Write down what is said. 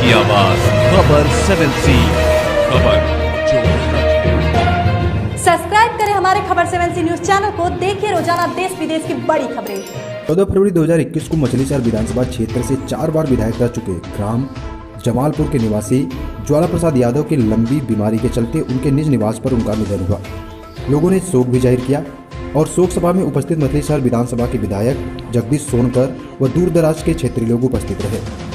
की आवाज खबर 7C, खबर जो सब्सक्राइब करें हमारे खबर 7C न्यूज चैनल को। देखिए रोजाना देश विदेश की बड़ी खबरें। 14 फरवरी 2021 को मछलीशहर विधानसभा क्षेत्र से 4 बार विधायक रह चुके ग्राम जमालपुर के निवासी ज्वाला प्रसाद यादव की लंबी बीमारी के चलते उनके निज निवास पर उनका निधन हुआ। लोगों ने शोक भी जाहिर किया और शोक सभा में उपस्थित मछलीशहर विधानसभा के विधायक जगदीश सोनकर व दूर दराज के क्षेत्रीय लोग उपस्थित रहे।